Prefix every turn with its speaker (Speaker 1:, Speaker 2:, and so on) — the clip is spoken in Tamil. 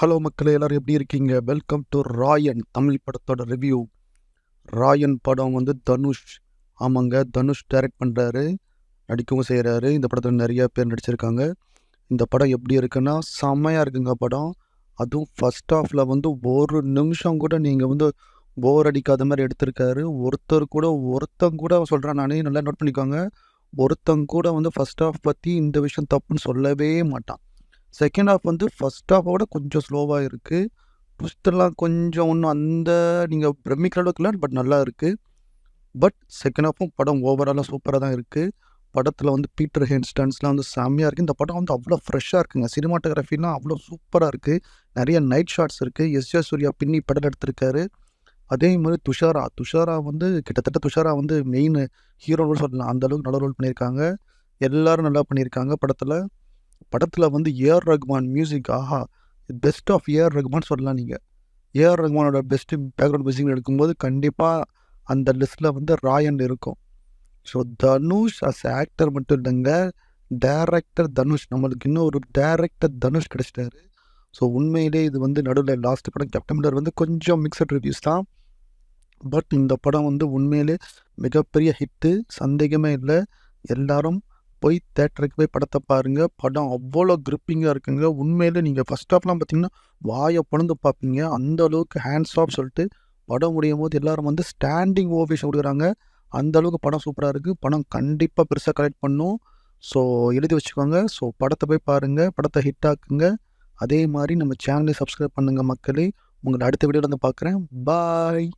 Speaker 1: ஹலோ மக்களே, எல்லாரும் எப்படி இருக்கீங்க? வெல்கம் டு ராயன் தமிழ் படத்தோட ரிவ்யூ. ராயன் படம் வந்து தனுஷ். ஆமாங்க, தனுஷ் டைரக்ட் பண்ணுறாரு, நடிக்கவும் செய்கிறாரு. இந்த படத்தில் நிறைய பேர் நடிச்சிருக்காங்க. இந்த படம் எப்படி இருக்குன்னா செம்மையாக இருக்குங்க படம். அதுவும் ஃபஸ்ட் ஹாஃபில் வந்து ஒரு நிமிஷம் கூட நீங்கள் வந்து போர் அடிக்காத மாதிரி எடுத்திருக்காரு. ஒருத்தங்க கூட சொல்கிறேன், நானே நல்லா நோட் பண்ணிக்கோங்க. ஒருத்தங்க கூட வந்து ஃபஸ்ட் ஹாஃப் பற்றி இந்த விஷயம் தப்புன்னு சொல்லவே மாட்டான். செகண்ட் ஹாஃப் வந்து ஃபஸ்ட் ஹாஃபோட கொஞ்சம் ஸ்லோவாக இருக்குது. ட்விஸ்டெல்லாம் கொஞ்சம் ஒன்றும் அந்த நீங்கள் பிரமிக்கிற அளவுக்கு இல்லை, பட் நல்லா இருக்குது. பட் செகண்ட் ஹாஃபும் படம் ஓவராலாக சூப்பராக தான் இருக்குது. படத்தில் வந்து பீட்டர் ஹென்ஸ்டன்ஸ்லாம் வந்து செம்மையாக இருக்குது. இந்த படம் வந்து அவ்வளோ ஃப்ரெஷ்ஷாக இருக்குங்க. சினிமாட்டோகிராஃபிலாம் அவ்வளோ சூப்பராக இருக்குது. நிறைய நைட் ஷாட்ஸ் இருக்குது. எஸ் சூர்யா பின்னி படம் எடுத்திருக்காரு. அதே மாதிரி துஷாரா வந்து கிட்டத்தட்ட துஷாரா வந்து மெயின் ஹீரோன்னு சொல்லலாம். அந்தளவுக்கு நல்ல ரோல் பண்ணியிருக்காங்க. எல்லோரும் நல்லா பண்ணியிருக்காங்க படத்தில் வந்து ஏஆர் ரஹ்மான் மியூசிக், ஆஹா, பெஸ்ட் ஆஃப் ஏஆர் ரஹ்மான் சொல்லலாம். நீங்கள் ஏஆர் ரஹ்மானோட பெஸ்ட்டு பேக்ரவுண்ட் மியூசிக் எடுக்கும்போது கண்டிப்பாக அந்த லிஸ்ட்டில் வந்து ராயன் இருக்கும். ஸோ தனுஷ் அஸ் ஆக்டர் மட்டும் இல்லைங்க, டேரக்டர் தனுஷ், நம்மளுக்கு இன்னும் ஒரு டேரக்டர் தனுஷ் கிடச்சிட்டாரு. ஸோ உண்மையிலே இது வந்து நடுவில் லாஸ்ட் படம் கேப்டன் மில்லர் வந்து கொஞ்சம் மிக்சட் ரிவ்யூஸ் தான். பட் இந்த படம் வந்து உண்மையிலே மிகப்பெரிய ஹிட்டு, சந்தேகமே இல்லை. எல்லாரும் போய் தேட்டருக்கு போய் படத்தை பாருங்கள். படம் அவ்வளோ கிரிப்பிங்காக இருக்குங்க. உண்மையிலே நீங்கள் ஃபஸ்ட் ஹாஃப்லாம் பார்த்தீங்கன்னா வாயை பொழந்து பார்ப்பீங்க. அந்த அளவுக்கு ஹேண்ட்ஸ் ஆஃப் சொல்லிட்டு படம் முடியும் போது எல்லோரும் வந்து ஸ்டாண்டிங் ஓவேஷன் கொடுக்குறாங்க. அந்த அளவுக்கு படம் சூப்பராக இருக்குது. படம் கண்டிப்பாக பெருசாக கலெக்ட் பண்ணும். ஸோ எழுதி வச்சுக்கோங்க. ஸோ படத்தை போய் பாருங்கள், படத்தை ஹிட் ஆக்குங்க. அதே மாதிரி நம்ம சேனலை சப்ஸ்கிரைப் பண்ணுங்கள் மக்களே. உங்களை அடுத்த வீடியோவில் வந்து பார்க்குறேன். பாய்.